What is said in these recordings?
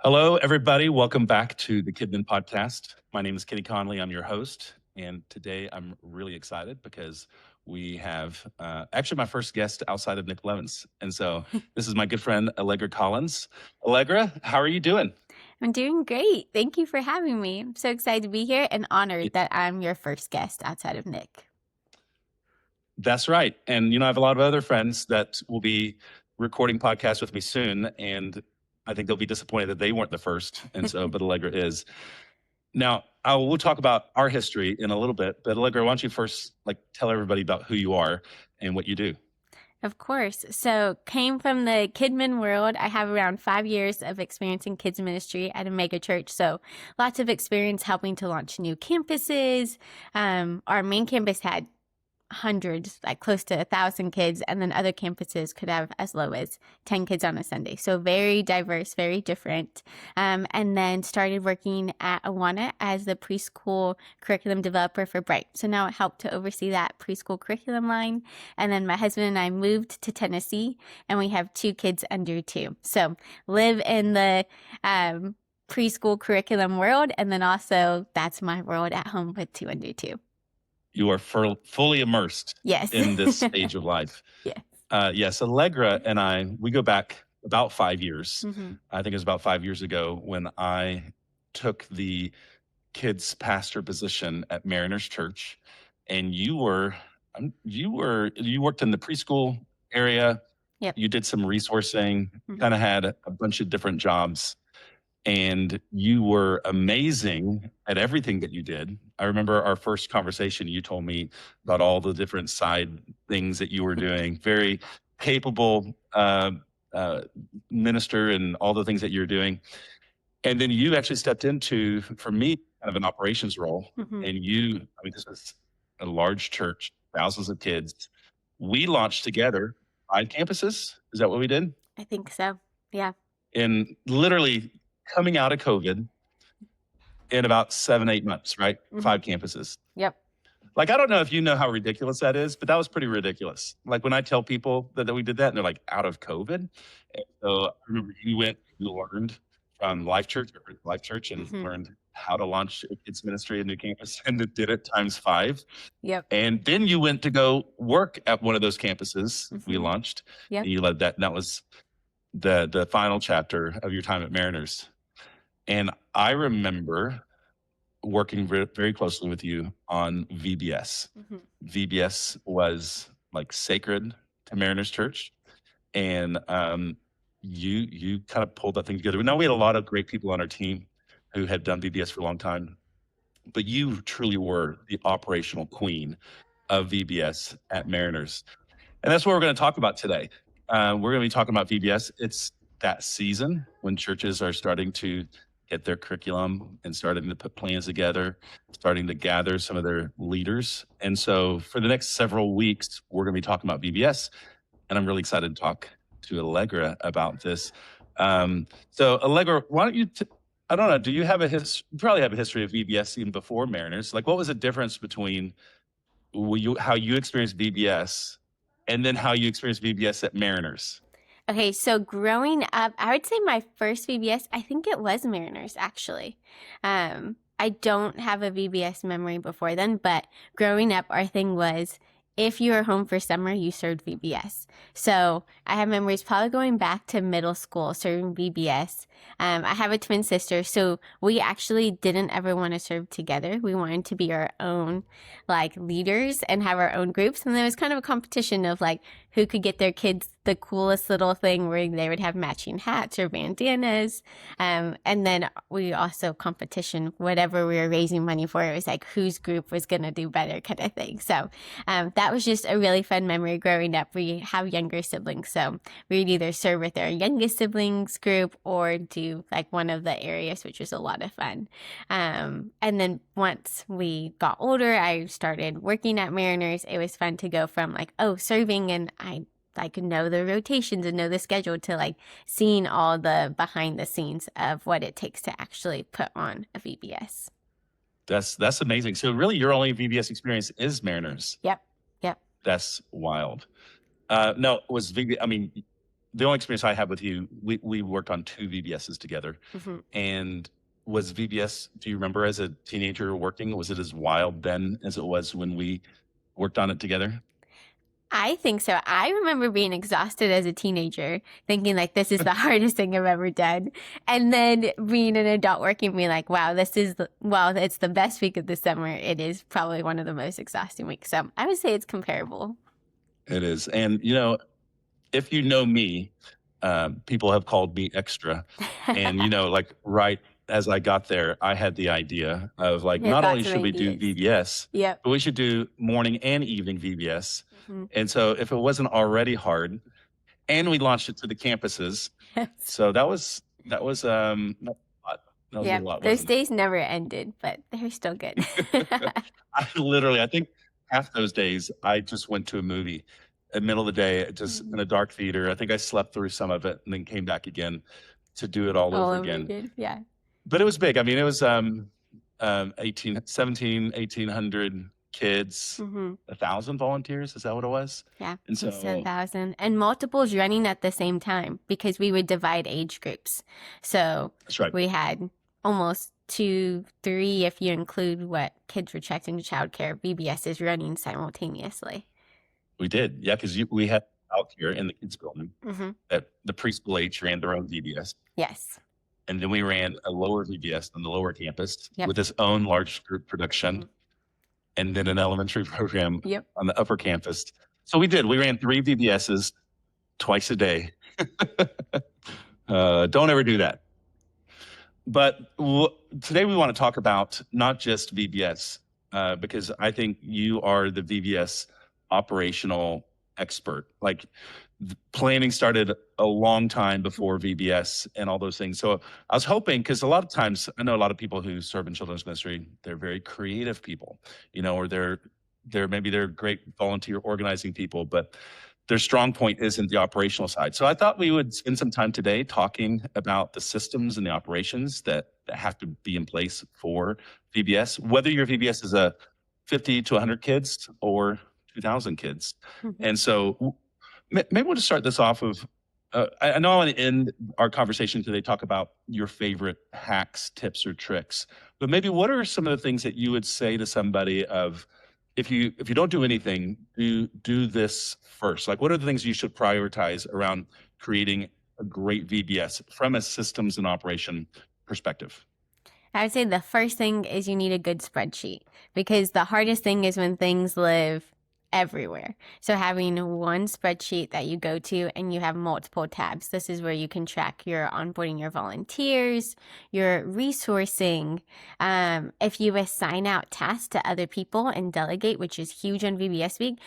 Hello, everybody. Welcome back to the Kidmin Podcast. My name is Conley. I'm your host. And today I'm really excited because we have actually my first guest outside of Nick Levins. And so this is my good friend, Allegra Collins. Allegra, how are you doing? I'm doing great. Thank you for having me. I'm so excited to be here and honored that I'm your first guest outside of Nick. That's right. And, I have a lot of other friends that will be recording podcasts with me soon. And I think they'll be disappointed that they weren't the first. And so, but Allegra is. Now, we'll talk about our history in a little bit. But Allegra, why don't you first tell everybody about who you are and what you do? Of course. So came from the Kidmin world. I have around 5 years of experience in kids ministry at a mega church. So lots of experience helping to launch new campuses. Our main campus had hundreds, like close to 1,000 kids, and then other campuses could have as low as 10 kids on a Sunday. So very diverse, very different. And then started working at Awana as the preschool curriculum developer for Bright. So now I help to oversee that preschool curriculum line. And then my husband and I moved to Tennessee, and we have 2 kids under 2. So live in the preschool curriculum world, and then also that's my world at home with 2 under 2. You are fully immersed Yes. in this stage of life. Yes. Yes, Allegra and I, we go back about 5 years. Mm-hmm. I think it was about 5 years ago when I took the kids pastor position at Mariners Church, and you worked in the preschool area. Yep. You did some resourcing, kind of had a bunch of different jobs. And you were amazing at everything that you did. I remember our first conversation, you told me about all the different side things that you were doing. Very capable minister and all the things that you're doing. And then you actually stepped into, for me, kind of an operations role. Mm-hmm. And this was a large church, thousands of kids. We launched together 5 campuses. Is that what we did? I think so. Yeah. And literally coming out of COVID in about 7-8 months, right? Mm-hmm. 5 campuses. Yep. I don't know if you know how ridiculous that is, but that was pretty ridiculous. When I tell people that we did that, and they're like, out of COVID. And so I remember you learned from Life Church and learned how to launch a kids ministry, a new campus, and did it times 5. Yep. And then you went to go work at one of those campuses we launched. Yep. And you led that. And that was the final chapter of your time at Mariners. And I remember working very closely with you on VBS. Mm-hmm. VBS was sacred to Mariners Church. And you kind of pulled that thing together. Now, we had a lot of great people on our team who had done VBS for a long time. But you truly were the operational queen of VBS at Mariners. And that's what we're going to talk about today. We're going to be talking about VBS. It's that season when churches are starting to get their curriculum and starting to put plans together, starting to gather some of their leaders. And so for the next several weeks, we're going to be talking about VBS. And I'm really excited to talk to Allegra about this. So Allegra, why don't you, I don't know, do you have you probably have a history of VBS even before Mariners. What was the difference between how you experienced VBS and then how you experienced VBS at Mariners? Okay, so growing up, I would say my first VBS, I think it was Mariners, actually. I don't have a VBS memory before then, but growing up, our thing was, if you were home for summer, you served VBS. So I have memories probably going back to middle school serving VBS. I have a twin sister, so we actually didn't ever want to serve together. We wanted to be our own leaders and have our own groups. And there was kind of a competition of who could get their kids the coolest little thing where they would have matching hats or bandanas. And then we also competition, whatever we were raising money for, it was whose group was going to do better kind of thing. So that was just a really fun memory growing up. We have younger siblings, so we'd either serve with our youngest siblings group or do one of the areas, which was a lot of fun. And then once we got older, I started working at Mariners. It was fun to go from serving, and I know the rotations and know the schedule, to seeing all the behind the scenes of what it takes to actually put on a VBS. That's amazing. So really your only VBS experience is Mariners. Yep. That's wild. No, was VBS, the only experience I have with you, we worked on 2 VBSs together. And was VBS, do you remember as a teenager working, was it as wild then as it was when we worked on it together? I think so. I remember being exhausted as a teenager, thinking like this is the hardest thing I've ever done. And then being an adult working, being like, wow, it's the best week of the summer. It is probably one of the most exhausting weeks. So I would say it's comparable. It is. And, if you know me, people have called me extra. And, like right as I got there, I had the idea of like, Your not only thoughts and should we do ideas. VBS, Yep. but we should do morning and evening VBS. And so if it wasn't already hard, and we launched it to the campuses, so that was a lot. Those days never ended, but they're still good. I think half those days I just went to a movie in the middle of the day, just in a dark theater. I think I slept through some of it and then came back again to do it all over again. Yeah. But it was big. I mean, it was 1,800 kids, 1,000 volunteers. Is that what it was? Yeah, and so 1,000 and multiples running at the same time because we would divide age groups. So that's right. We had almost 2, 3, if you include what kids were checked into childcare, VBSs running simultaneously. We did, yeah, because we had out here in the kids building that the preschool age ran their own VBS. Yes. And then we ran a lower VBS on the lower campus with its own large group production. And then an elementary program on the upper campus. So we ran 3 VBSs twice a day. Don't ever do that. But today we want to talk about not just VBS, because I think you are the VBS operational expert. Like planning started a long time before VBS and all those things. So I was hoping, because a lot of times I know a lot of people who serve in children's ministry, they're very creative people, or they're great volunteer organizing people, but their strong point isn't the operational side. So I thought we would spend some time today talking about the systems and the operations that have to be in place for VBS, whether your VBS is a 50 to 100 kids or 2,000 kids. And so maybe we'll just start this off of, I know I want to end our conversation today, talk about your favorite hacks, tips, or tricks, but maybe what are some of the things that you would say to somebody of, if you don't do anything, do this first? Like, what are the things you should prioritize around creating a great VBS from a systems and operation perspective? I would say the first thing is you need a good spreadsheet, because the hardest thing is when things live everywhere. So having one spreadsheet that you go to and you have multiple tabs. This is where you can track your onboarding your volunteers, your resourcing. If you assign out tasks to other people and delegate, which is huge on VBS week,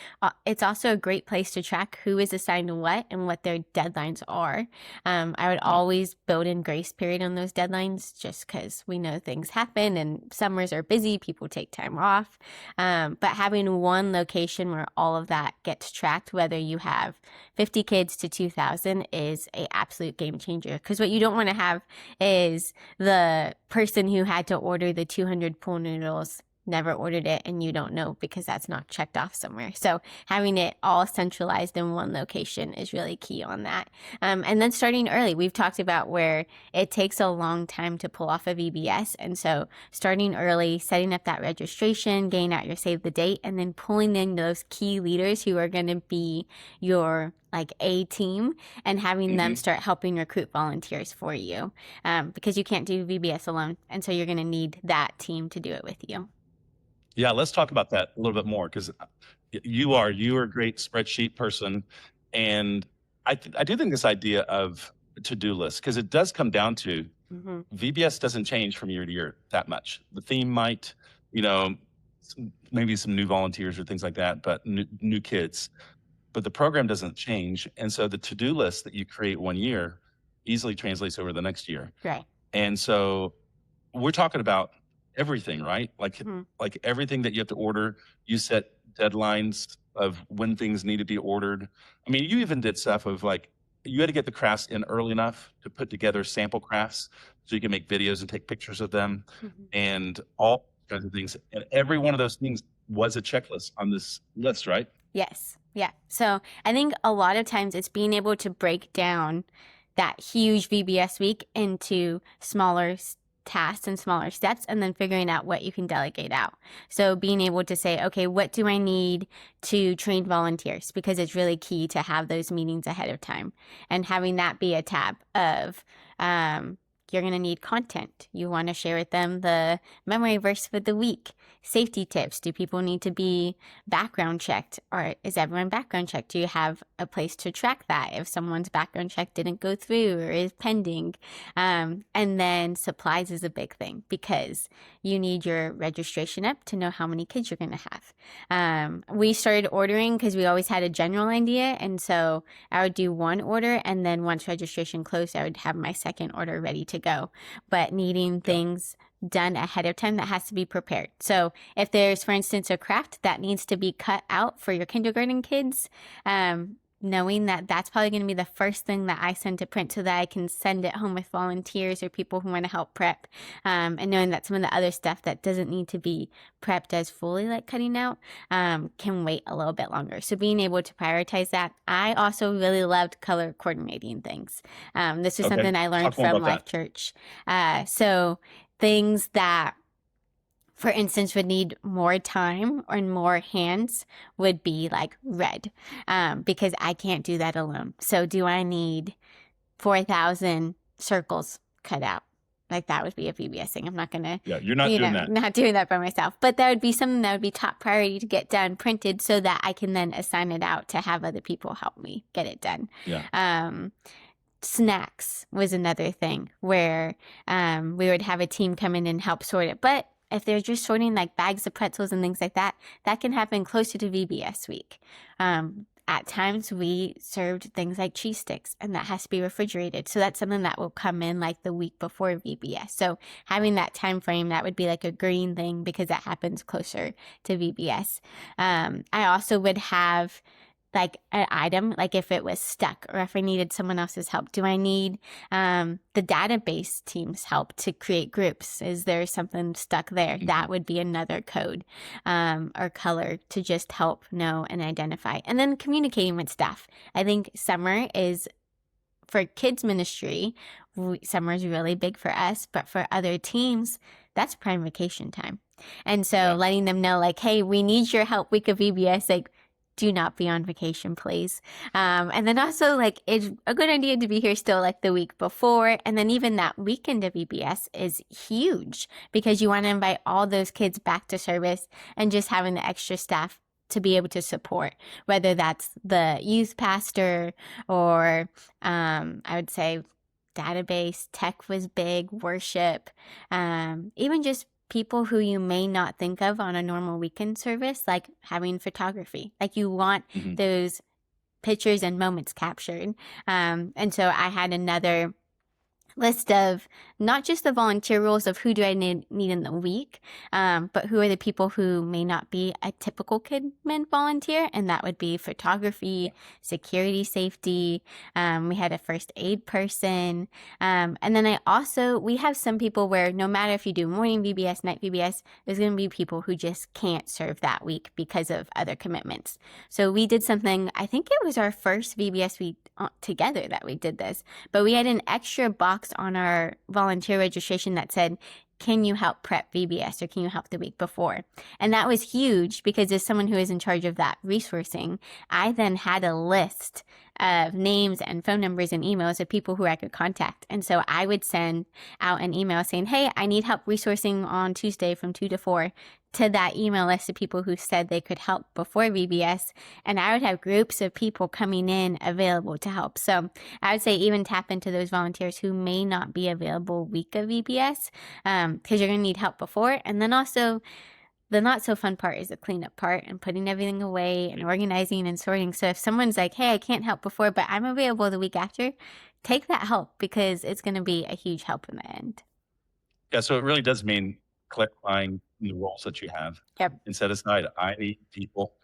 it's also a great place to track who is assigned what and what their deadlines are. I would always build in grace period on those deadlines, just because we know things happen and summers are busy, people take time off. But having one location where all of that gets tracked, whether you have 50 kids to 2,000, is an absolute game changer. Because what you don't want to have is the person who had to order the 200 pool noodles never ordered it and you don't know because that's not checked off somewhere. So having it all centralized in one location is really key on that. And then starting early. We've talked about where it takes a long time to pull off a VBS. And so starting early, setting up that registration, getting out your save the date, and then pulling in those key leaders who are going to be your A team and having them start helping recruit volunteers for you, because you can't do VBS alone. And so you're going to need that team to do it with you. Yeah, let's talk about that a little bit more, because you are a great spreadsheet person. And I do think this idea of to-do list, because it does come down to VBS doesn't change from year to year that much. The theme might, maybe some new volunteers or things like that, but new kids. But the program doesn't change. And so the to-do list that you create one year easily translates over the next year. Right. And so we're talking about everything, right? Like everything that you have to order, you set deadlines of when things need to be ordered. I mean, you even did stuff of you had to get the crafts in early enough to put together sample crafts so you can make videos and take pictures of them and all kinds of things. And every one of those things was a checklist on this list, right? Yes. Yeah. So I think a lot of times it's being able to break down that huge VBS week into smaller tasks and smaller steps, and then figuring out what you can delegate out. So being able to say, okay, what do I need to train volunteers? Because it's really key to have those meetings ahead of time, and having that be a tab of, you're going to need content. You want to share with them the memory verse for the week, safety tips. Do people need to be background checked, or is everyone background checked? Do you have a place to track that if someone's background check didn't go through or is pending? And then supplies is a big thing, because you need your registration up to know how many kids you're going to have. We started ordering because we always had a general idea. And so I would do one order, and then once registration closed, I would have my second order ready to go. But needing things done ahead of time, that has to be prepared. So if there's, for instance, a craft that needs to be cut out for your kindergarten kids, knowing that that's probably going to be the first thing that I send to print, so that I can send it home with volunteers or people who want to help prep, and knowing that some of the other stuff that doesn't need to be prepped as fully, like cutting out, can wait a little bit longer. So being able to prioritize that. I also really loved color coordinating things. This was something I learned from Life Church. So things that, for instance, would need more time or more hands would be like red, because I can't do that alone. So do I need 4,000 circles cut out? Like, that would be a VBS thing. I'm not going to, you're not doing that. Not doing that by myself. But that would be something that would be top priority to get done, printed, so that I can then assign it out to have other people help me get it done. Snacks was another thing where we would have a team come in and help sort it. But if they're just sorting like bags of pretzels and things like that, that can happen closer to VBS week. At times we served things like cheese sticks, and that has to be refrigerated. So that's something that will come in like the week before VBS. So having that time frame, that would be like a green thing, because that happens closer to VBS. I also would have like an item, like if it was stuck or if I needed someone else's help. Do I need the database team's help to create groups? Is there something stuck there? That would be another code or color to just help know and identify. And then communicating with staff. I think summer is, for kids ministry, summer is really big for us, but for other teams, that's prime vacation time. And so letting them know, like, hey, we need your help week of VBS, like, do not be on vacation, please. And then also, like, it's a good idea to be here still like the week before. And then even that weekend of VBS is huge, because you want to invite all those kids back to service, and just having the extra staff to be able to support, whether that's the youth pastor or I would say database, tech was big, worship, even just people who you may not think of on a normal weekend service, like having photography. Like, you want those pictures and moments captured. And so I had another list of not just the volunteer roles of who do I need in the week, but who are the people who may not be a typical Kidmin volunteer, and that would be photography, security, safety. We had a first aid person, and then we have some people where no matter if you do morning VBS, night VBS, there's going to be people who just can't serve that week because of other commitments. So we did something, I think it was our first VBS week together that we did this, but we had an extra box on our volunteer registration that said, can you help prep VBS, or can you help the week before? And that was huge, because as someone who is in charge of that resourcing, I then had a list of names and phone numbers and emails of people who I could contact. And so I would send out an email saying, hey, I need help resourcing on Tuesday from 2 to 4, to that email list of people who said they could help before VBS. And I would have groups of people coming in available to help. So I would say even tap into those volunteers who may not be available week of VBS, because you're going to need help before. And then also, the not so fun part is the cleanup part and putting everything away and organizing and sorting. So if someone's like, hey, I can't help before, but I'm available the week after, take that help, because it's going to be a huge help in the end. Yeah, so it really does mean clarifying the roles that you have. And set aside, I need people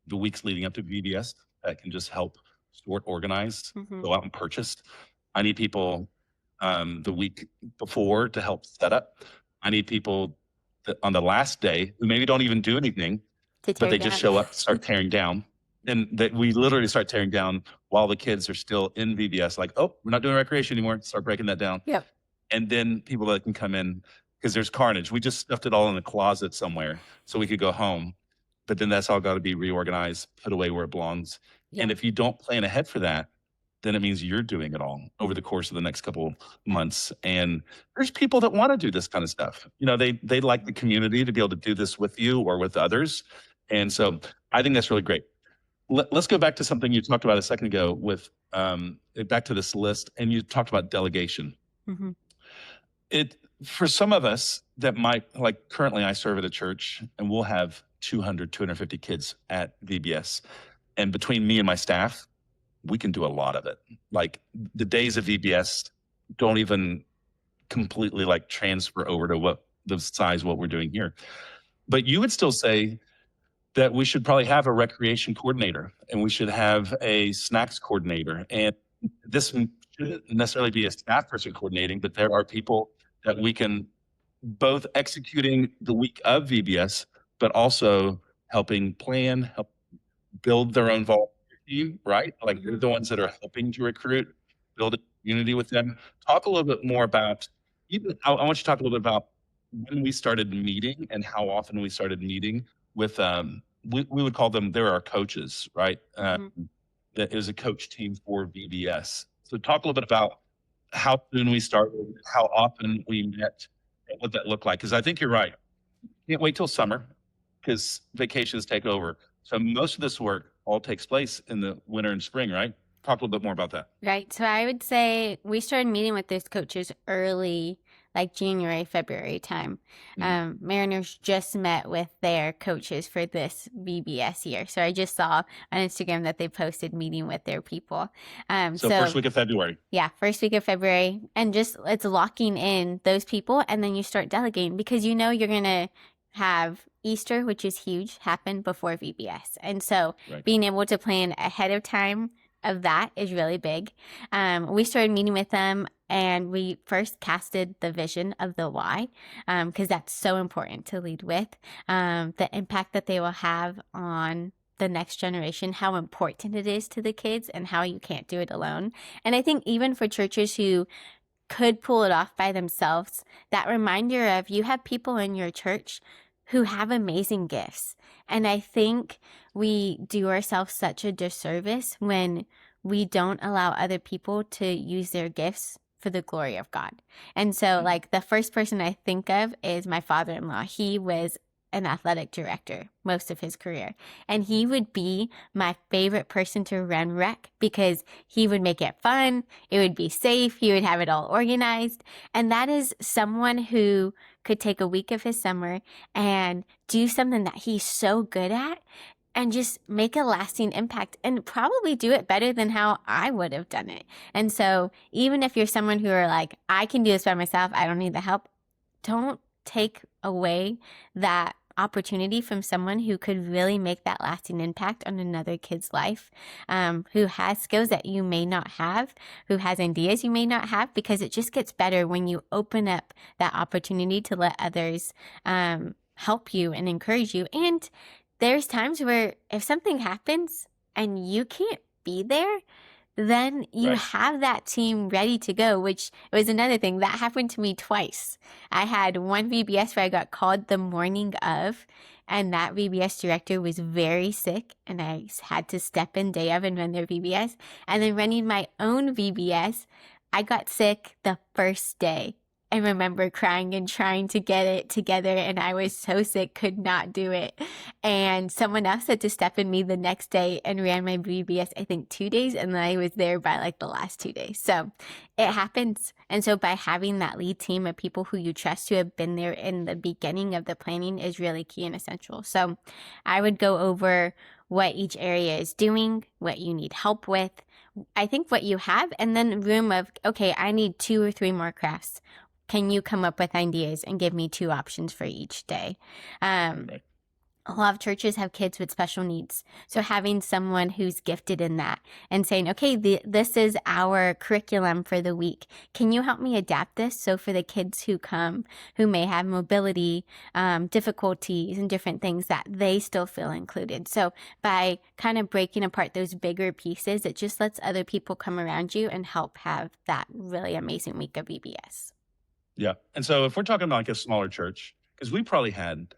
the weeks leading up to VBS that can just help sort, organize, go out and purchase. I need people the week before to help set up. I need people that on the last day who maybe don't even do anything, but they just show up, start tearing down. And that we literally start tearing down while the kids are still in VBS, like, oh, we're not doing recreation anymore. Start breaking that down. Yep. And then people that can come in, because there's carnage. We just stuffed it all in a closet somewhere so we could go home. But then that's all got to be reorganized, put away where it belongs. Yeah. And if you don't plan ahead for that, then it means you're doing it all over the course of the next couple months. And there's people that want to do this kind of stuff. You know, they like the community to be able to do this with you or with others. And so I think that's really great. Let's go back to something you talked about a second ago with back to this list, and you talked about delegation. Mm-hmm. It for some of us that might, like currently I serve at a church and we'll have 250 kids at VBS. And between me and my staff, we can do a lot of it. Like the days of VBS don't even completely like transfer over to what the size of what we're doing here. But you would still say that we should probably have a recreation coordinator and we should have a snacks coordinator. And this shouldn't necessarily be a staff person coordinating, but there are people that we can both executing the week of VBS, but also helping plan, help build their own volunteer team, right? Like they're the ones that are helping to recruit, build a community with them. Talk a little bit more about, I want you to talk a little bit about when we started meeting and how often we started meeting with, we would call them, they're our coaches, right? That is a coach team for VBS. So talk a little bit about how soon we started, how often we met, and what that looked like. Because I think you're right. Can't wait till summer because vacations take over. So most of this work all takes place in the winter and spring, right? Talk a little bit more about that. Right. So I would say we started meeting with those coaches early, like January, February time. Mariners just met with their coaches for this VBS year. So I just saw on Instagram that they posted meeting with their people. So first week of February. Yeah, first week of February. And just it's locking in those people. And then you start delegating because you know you're going to have Easter, which is huge, happen before VBS. And so being able to plan ahead of time of that is really big. We started meeting with them and we first casted the vision of the why, because that's so important to lead with, the impact that they will have on the next generation, how important it is to the kids and how you can't do it alone. And I think even for churches who could pull it off by themselves, that reminder of you have people in your church who have amazing gifts. And I think we do ourselves such a disservice when we don't allow other people to use their gifts for the glory of God. And so like the first person I think of is my father-in-law. He was an athletic director most of his career. And he would be my favorite person to run rec because he would make it fun. It would be safe. He would have it all organized. And that is someone who could take a week of his summer and do something that he's so good at and just make a lasting impact and probably do it better than how I would have done it. And so even if you're someone who are like, I can do this by myself, I don't need the help, don't take away that opportunity from someone who could really make that lasting impact on another kid's life, who has skills that you may not have, who has ideas you may not have, because it just gets better when you open up that opportunity to let others help you and encourage you. And there's times where if something happens and you can't be there, then you have that team ready to go, which was another thing that happened to me twice. I had one VBS where I got called the morning of, and that VBS director was very sick, and I had to step in day of and run their VBS. And then running my own VBS, I got sick the first day. I remember crying and trying to get it together, and I was so sick, could not do it. And someone else had to step in me the next day and ran my VBS, I think 2 days, and then I was there by like the last 2 days. So it happens. And so by having that lead team of people who you trust who have been there in the beginning of the planning is really key and essential. So I would go over what each area is doing, what you need help with, I think what you have, and then room of, okay, I need 2 or 3 more crafts. Can you come up with ideas and give me 2 options for each day? a lot of churches have kids with special needs. So having someone who's gifted in that and saying, okay, this is our curriculum for the week. Can you help me adapt this? So for the kids who come, who may have mobility difficulties and different things, that they still feel included. So by kind of breaking apart those bigger pieces, it just lets other people come around you and help have that really amazing week of VBS. Yeah. And so if we're talking about like a smaller church, because we probably had,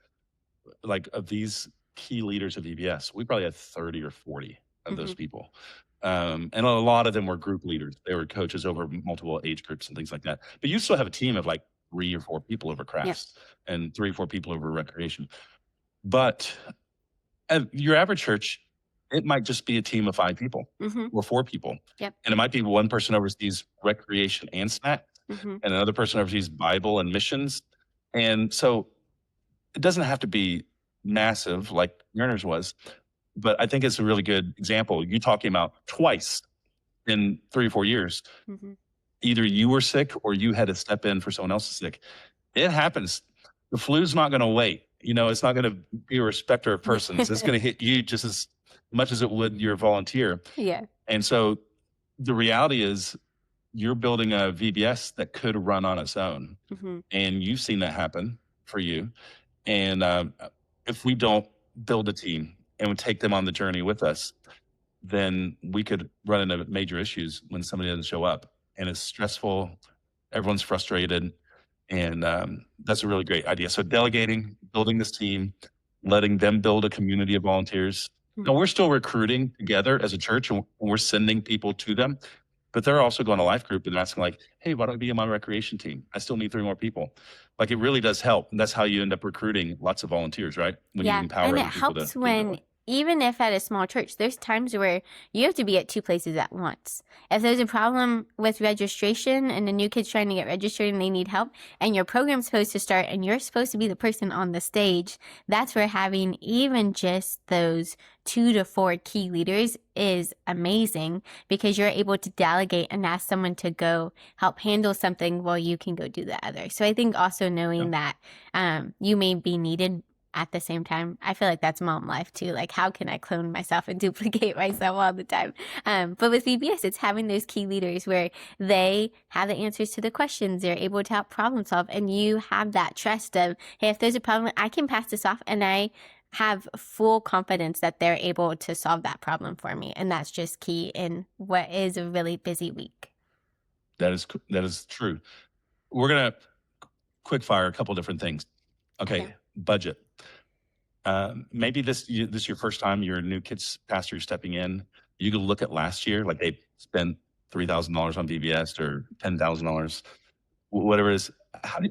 like, of these key leaders of VBS, we probably had 30 or 40 of those people. And a lot of them were group leaders. They were coaches over multiple age groups and things like that. But you still have a team of like 3 or 4 people over crafts and 3 or 4 people over recreation. But at your average church, it might just be a team of 5 people or 4 people. And it might be one person oversees recreation and snacks, and another person oversees Bible and missions. And so it doesn't have to be massive like Mariners was, but I think it's a really good example. You talking about twice in 3 or 4 years, either you were sick or you had to step in for someone else sick. It happens. The flu's not going to wait. It's not going to be a respecter of persons. It's going to hit you just as much as it would your volunteer. And so the reality is you're building a VBS that could run on its own. And you've seen that happen for you. And if we don't build a team and we take them on the journey with us, then we could run into major issues when somebody doesn't show up. And it's stressful. Everyone's frustrated. And that's a really great idea. So delegating, building this team, letting them build a community of volunteers. Now, we're still recruiting together as a church, and we're sending people to them. But they're also going to life group and asking like, hey, why don't I be on my recreation team? I still need 3 more people. Like, it really does help. And that's how you end up recruiting lots of volunteers, right? When you empower and it people helps when, even if at a small church, there's times where you have to be at 2 places at once. If there's a problem with registration and the new kid's trying to get registered and they need help, and your program's supposed to start and you're supposed to be the person on the stage, that's where having even just those 2 to 4 key leaders is amazing, because you're able to delegate and ask someone to go help handle something while you can go do the other. So I think also knowing that you may be needed at the same time, I feel like that's mom life too. Like, how can I clone myself and duplicate myself all the time? But with VBS, it's having those key leaders where they have the answers to the questions. They're able to help problem solve. And you have that trust of, hey, if there's a problem, I can pass this off, and I have full confidence that they're able to solve that problem for me. And that's just key in what is a really busy week. That is true. We're going to quick fire a couple different things. Okay. Budget. Maybe this is your first time you're a new kids pastor stepping in. You can look at last year, like they spent $3,000 on VBS or $10,000, whatever it is.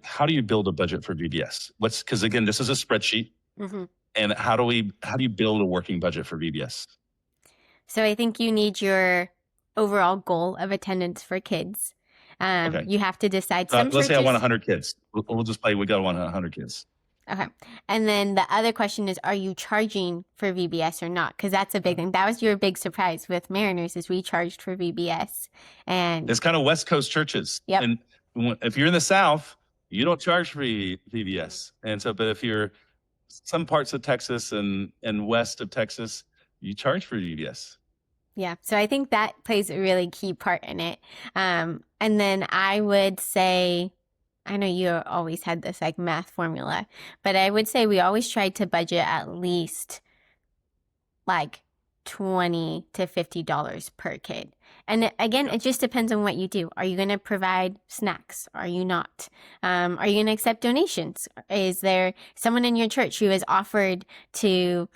How do you build a budget for VBS? Because again, this is a spreadsheet. And how do you build a working budget for VBS? So I think you need your overall goal of attendance for kids. You have to decide. Let's say I want 100 kids. We'll just play. We got 100 kids. Okay. And then the other question is, are you charging for VBS or not? Because that's a big thing. That was your big surprise with Mariners, is we charged for VBS. And it's kind of West Coast churches. And if you're in the South, you don't charge for VBS. And so, but if you're some parts of Texas and west of Texas, you charge for VBS. Yeah. So I think that plays a really key part in it. And then I would say, I know you always had this like math formula, but I would say we always tried to budget at least like $20 to $50 per kid. And again, it just depends on what you do. Are you going to provide snacks? Are you not? Are you going to accept donations? Is there someone in your church who has offered to,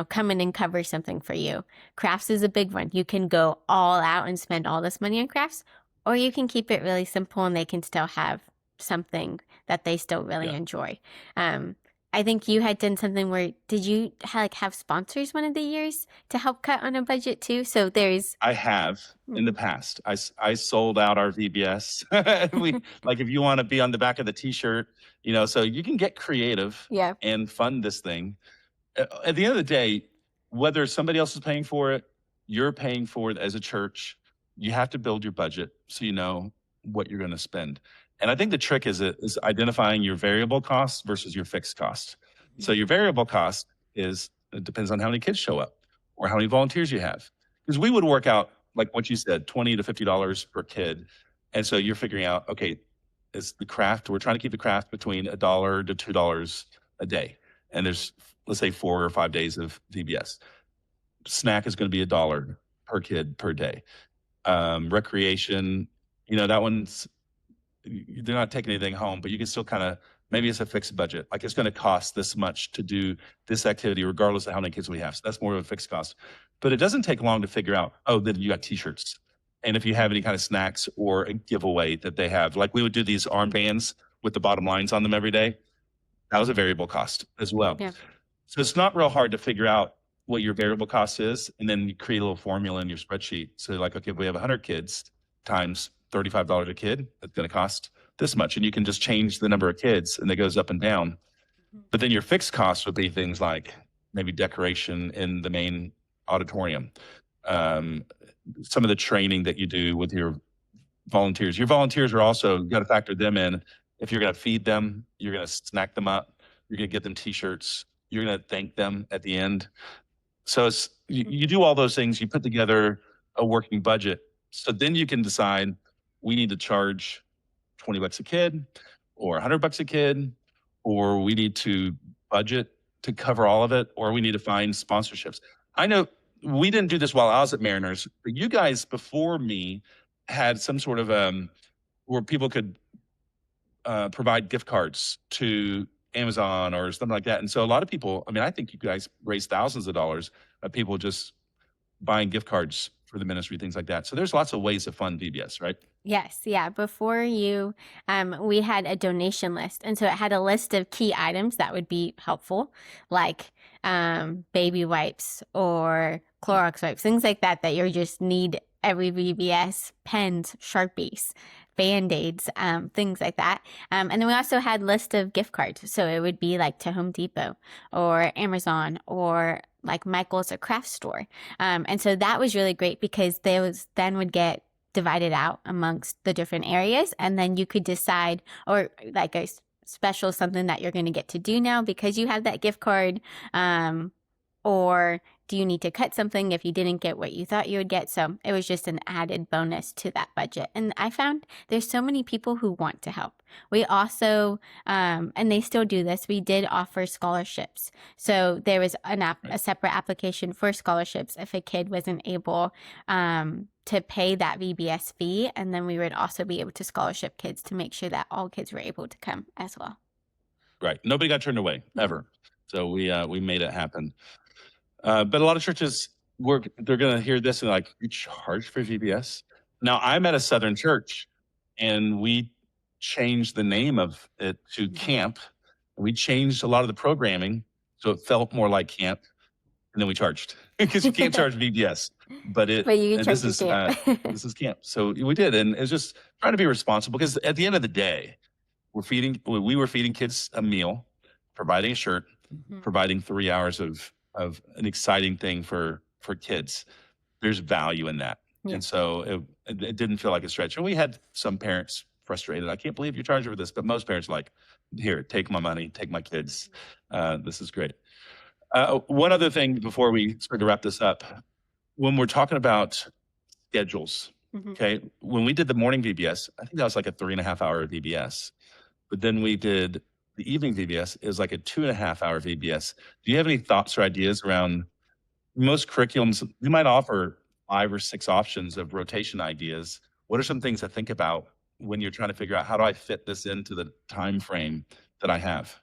come in and cover something for you? Crafts is a big one. You can go all out and spend all this money on crafts, or you can keep it really simple and they can still have something that they still really enjoy. I think you had done something where, did you have sponsors one of the years to help cut on a budget too? So I have in the past. I sold out our VBS. Like, if you want to be on the back of the t-shirt, so you can get creative and fund this thing. At the end of the day, whether somebody else is paying for it, you're paying for it as a church, you have to build your budget so you know what you're going to spend. And I think the trick is identifying your variable costs versus your fixed cost. So your variable cost is it depends on how many kids show up or how many volunteers you have. Because we would work out, like what you said, $20 to $50 per kid. And so you're figuring out, okay, is the craft, we're trying to keep the craft between $1 to $2 a day. And there's, let's say, 4 or 5 days of VBS. Snack is going to be $1 per kid per day. Recreation, that one's, they're not taking anything home, but you can still kind of, maybe it's a fixed budget. Like it's going to cost this much to do this activity, regardless of how many kids we have. So that's more of a fixed cost. But it doesn't take long to figure out, then you got t-shirts. And if you have any kind of snacks or a giveaway that they have, like we would do these armbands with the bottom lines on them every day. That was a variable cost as well. Yeah. So it's not real hard to figure out what your variable cost is. And then you create a little formula in your spreadsheet. So like, okay, if we have 100 kids times $35 a kid, that's going to cost this much. And you can just change the number of kids and it goes up and down. But then your fixed costs would be things like maybe decoration in the main auditorium. Some of the training that you do with your volunteers. Your volunteers are also, you got to factor them in. If you're going to feed them, you're going to snack them up, you're going to get them t-shirts, you're going to thank them at the end. So it's, you do all those things, you put together a working budget. So then you can decide, we need to charge $20 a kid or $100 a kid, or we need to budget to cover all of it, or we need to find sponsorships. I know we didn't do this while I was at Mariners, but you guys before me had some sort of where people could provide gift cards to Amazon or something like that. And so a lot of people, I think you guys raised thousands of dollars of people just buying gift cards for the ministry, things like that. So there's lots of ways to fund VBS, right? Yes. Yeah. Before you, we had a donation list. And so it had a list of key items that would be helpful, like baby wipes or Clorox wipes, things like that, that you just need every VBS, pens, Sharpies, Band-Aids, things like that. And then we also had list of gift cards. So it would be like to Home Depot or Amazon or like Michael's or craft store. And so that was really great because those then would get divided out amongst the different areas. And then you could decide, or like a special something that you're going to get to do now because you have that gift card, or do you need to cut something if you didn't get what you thought you would get? So it was just an added bonus to that budget. And I found there's so many people who want to help. We also, and they still do this, we did offer scholarships. So there was a separate application for scholarships if a kid wasn't able to pay that VBS fee. And then we would also be able to scholarship kids to make sure that all kids were able to come as well. Right. Nobody got turned away, ever. So we made it happen. But a lot of churches, they're going to hear this and like, you charge for VBS? Now, I'm at a Southern church, and we changed the name of it to camp. We changed a lot of the programming, so it felt more like camp, and then we charged. Because you can't charge VBS. But you can charge camp. This is camp. So we did, and it's just trying to be responsible, because at the end of the day, we were feeding kids a meal, providing a shirt, providing 3 hours of an exciting thing for kids. There's value in that. Yeah. And so it didn't feel like a stretch. And we had some parents frustrated. I can't believe you're charging for this. But most parents are like, here, take my money, take my kids. This is great. One other thing before we start to wrap this up, when we're talking about schedules, okay, when we did the morning VBS, I think that was like a 3.5 hour VBS. But then we did the evening VBS, is like a 2.5 hour VBS. Do you have any thoughts or ideas around most curriculums? We might offer 5 or 6 options of rotation ideas. What are some things to think about when you're trying to figure out, how do I fit this into the time frame that I have?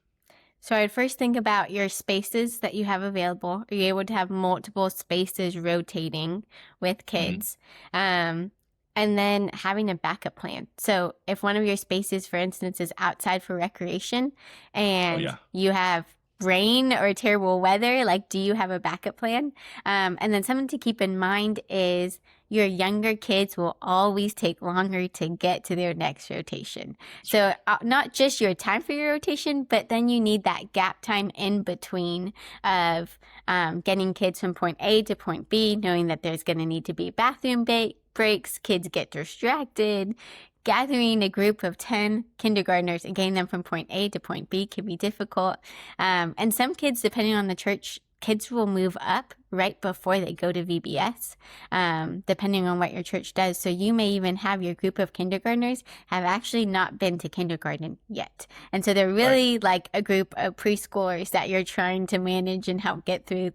So I'd first think about your spaces that you have available. Are you able to have multiple spaces rotating with kids? And then having a backup plan. So if one of your spaces, for instance, is outside for recreation and you have rain or terrible weather, like, do you have a backup plan? And then something to keep in mind is your younger kids will always take longer to get to their next rotation. So not just your time for your rotation, but then you need that gap time in between of getting kids from point A to point B, knowing that there's going to need to be bathroom breaks, kids get distracted. Gathering a group of 10 kindergartners and getting them from point A to point B can be difficult. And some kids, depending on the church, kids will move up right before they go to VBS, depending on what your church does. So you may even have your group of kindergartners have actually not been to kindergarten yet. And so they're really like a group of preschoolers that you're trying to manage and help get through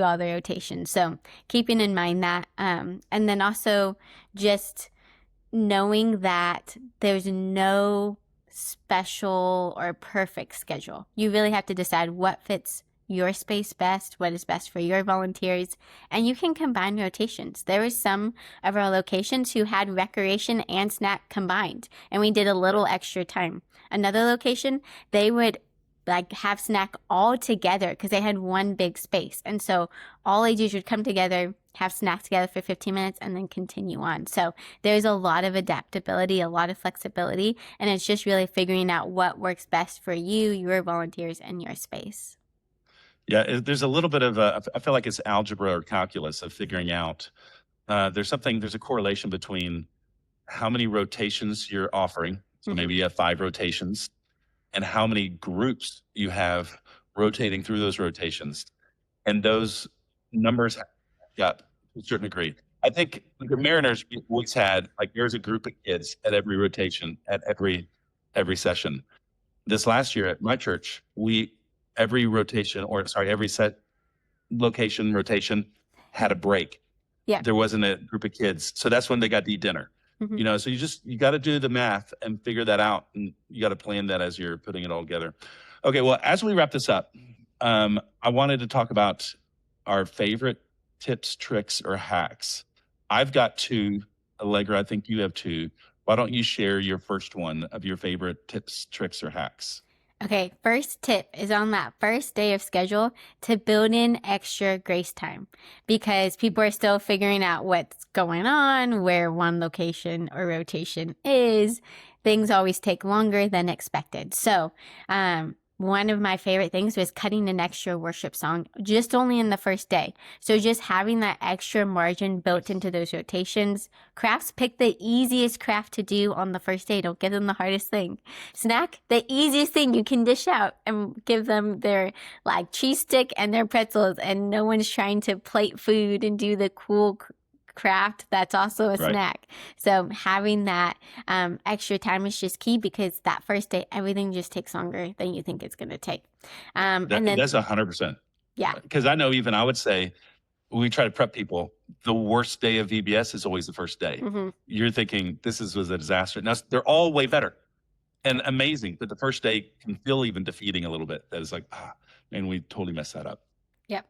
all the rotations. So keeping in mind that, and then also just knowing that there's no special or perfect schedule. You really have to decide what fits your space best, what is best for your volunteers, and you can combine rotations. There were some of our locations who had recreation and snack combined, and we did a little extra time. Another location, they would like have snack all together because they had one big space. And so all ages would come together, have snacks together for 15 minutes, and then continue on. So there's a lot of adaptability, a lot of flexibility, and it's just really figuring out what works best for you, your volunteers, and your space. Yeah, there's a little bit of I feel like it's algebra or calculus of figuring out. There's a correlation between how many rotations you're offering. So maybe you have 5 rotations, and how many groups you have rotating through those rotations. And those numbers got to a certain degree. I think the Mariners always had, like, there's a group of kids at every rotation, at every session. This last year at my church, every set location rotation had a break. Yeah. There wasn't a group of kids. So that's when they got to eat dinner. So you got to do the math and figure that out. And you got to plan that as you're putting it all together. Okay. Well, as we wrap this up, I wanted to talk about our favorite tips, tricks, or hacks. I've got 2. Allegra, I think you have 2. Why don't you share your first one of your favorite tips, tricks, or hacks? Okay, first tip is on that first day of schedule to build in extra grace time because people are still figuring out what's going on, where one location or rotation is. Things always take longer than expected. So, one of my favorite things was cutting an extra worship song just only in the first day. So just having that extra margin built into those rotations. Crafts, pick the easiest craft to do on the first day. Don't give them the hardest thing. Snack, the easiest thing you can dish out and give them their like cheese stick and their pretzels, and no one's trying to plate food and do the cool craft that's also a snack. So having that extra time is just key because that first day everything just takes longer than you think it's going to take. And then that's 100%. Yeah, because I know even I would say we try to prep people. The worst day of VBS is always the first day. You're thinking this was a disaster. Now they're all way better and amazing, but the first day can feel even defeating a little bit. That is like, man, we totally messed that up. Yep.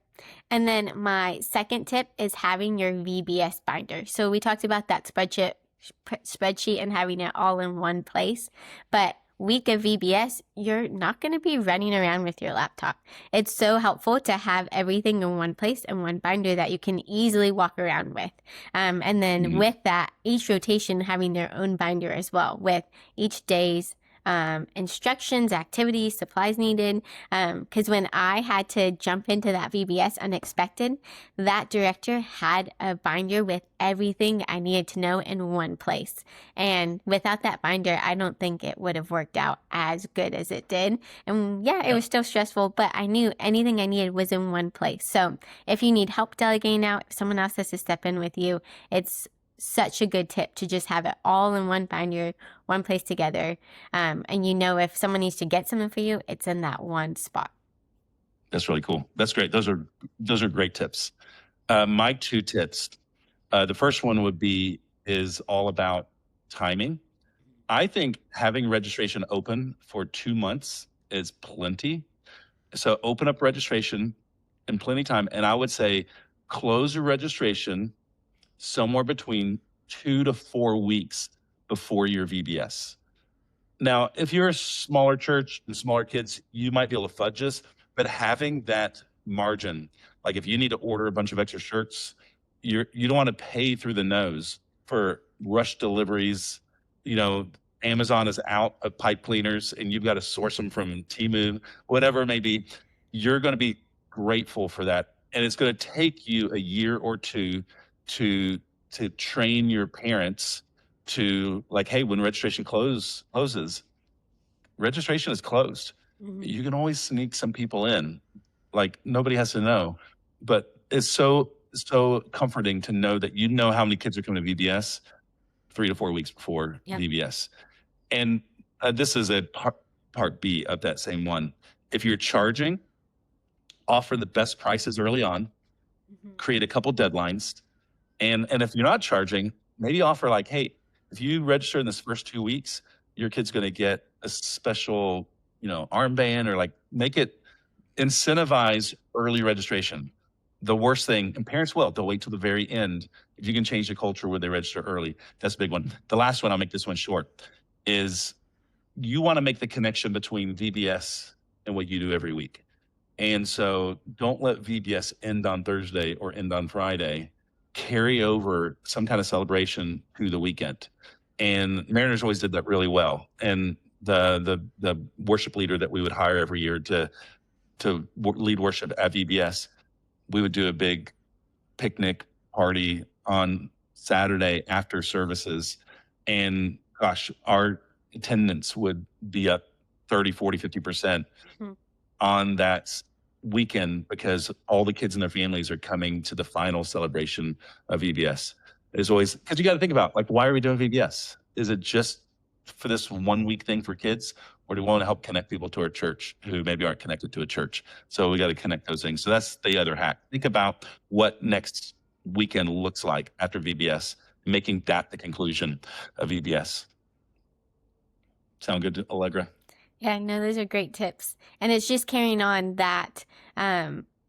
And then my second tip is having your VBS binder. So we talked about that spreadsheet and having it all in one place. But week of VBS, you're not going to be running around with your laptop. It's so helpful to have everything in one place and one binder that you can easily walk around with. And then with that, each rotation having their own binder as well with each day's instructions, activities, supplies needed. Because when I had to jump into that VBS unexpected, that director had a binder with everything I needed to know in one place. And without that binder, I don't think it would have worked out as good as it did. And it was still stressful, but I knew anything I needed was in one place. So if you need help delegating out, if someone else has to step in with you, it's such a good tip to just have it all in one binder, one place together. And if someone needs to get something for you, it's in that one spot. That's really cool. That's great. Those are great tips. My 2 tips. The first one is all about timing. I think having registration open for 2 months is plenty. So open up registration in plenty of time. And I would say close your registration somewhere between 2 to 4 weeks before your VBS. Now, if you're a smaller church and smaller kids, you might be able to fudge this, but having that margin, like if you need to order a bunch of extra shirts, you don't want to pay through the nose for rush deliveries. Amazon is out of pipe cleaners and you've got to source them from Temu, whatever it may be. You're going to be grateful for that. And it's going to take you a year or 2 to train your parents to like, hey, when registration closes, registration is closed. You can always sneak some people in Like nobody has to know, but it's so comforting to know that you know how many kids are coming to VBS 3 to 4 weeks before Yep. VBS. And this is a part B of that same one. If you're charging, offer the best prices early on, create a couple deadlines. And if you're not charging, maybe offer like, hey, if you register in this first 2 weeks, your kid's going to get a special, armband, or like make it incentivize early registration. The worst thing, and parents will, they'll wait till the very end. If you can change the culture where they register early, that's a big one. The last one, I'll make this one short, is you want to make the connection between VBS and what you do every week. And so don't let VBS end on Thursday or end on Friday. Carry over some kind of celebration through the weekend. And Mariners always did that really well. And the worship leader that we would hire every year to lead worship at VBS, we would do a big picnic party on Saturday after services. And gosh, our attendance would be up 30, 40, 50% on that weekend because all the kids and their families are coming to the final celebration of VBS. There's always, because you got to think about, like, why are we doing VBS? Is it just for this 1 week thing for kids, or do we want to help connect people to our church who maybe aren't connected to a church? So we got to connect those things. So that's the other hack. Think about what next weekend looks like after VBS, making that the conclusion of VBS. Sound good, Allegra? Yeah, no, those are great tips. And it's just carrying on that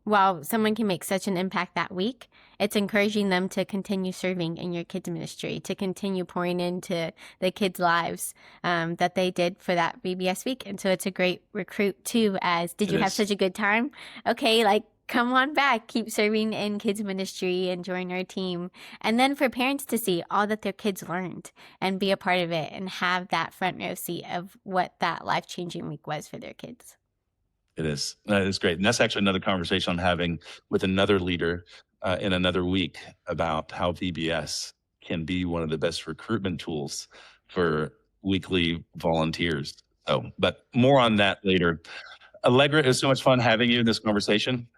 while someone can make such an impact that week, it's encouraging them to continue serving in your kids' ministry, to continue pouring into the kids' lives that they did for that VBS week. And so it's a great recruit too, as did you have such a good time? Okay, like, come on back, keep serving in kids ministry and join our team. And then for parents to see all that their kids learned and be a part of it and have that front row seat of what that life-changing week was for their kids. It is. That is great. And that's actually another conversation I'm having with another leader in another week about how VBS can be one of the best recruitment tools for weekly volunteers. So, but more on that later. Allegra, it was so much fun having you in this conversation.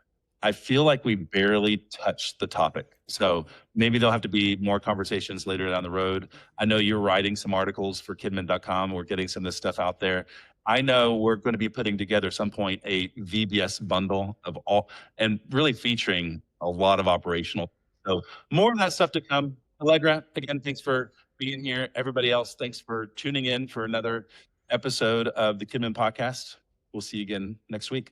I feel like we barely touched the topic. So maybe there'll have to be more conversations later down the road. I know you're writing some articles for Kidmin.com. We're getting some of this stuff out there. I know we're going to be putting together at some point a VBS bundle of all, and really featuring a lot of operational. So more of that stuff to come. Allegra, again, thanks for being here. Everybody else, thanks for tuning in for another episode of the Kidmin Podcast. We'll see you again next week.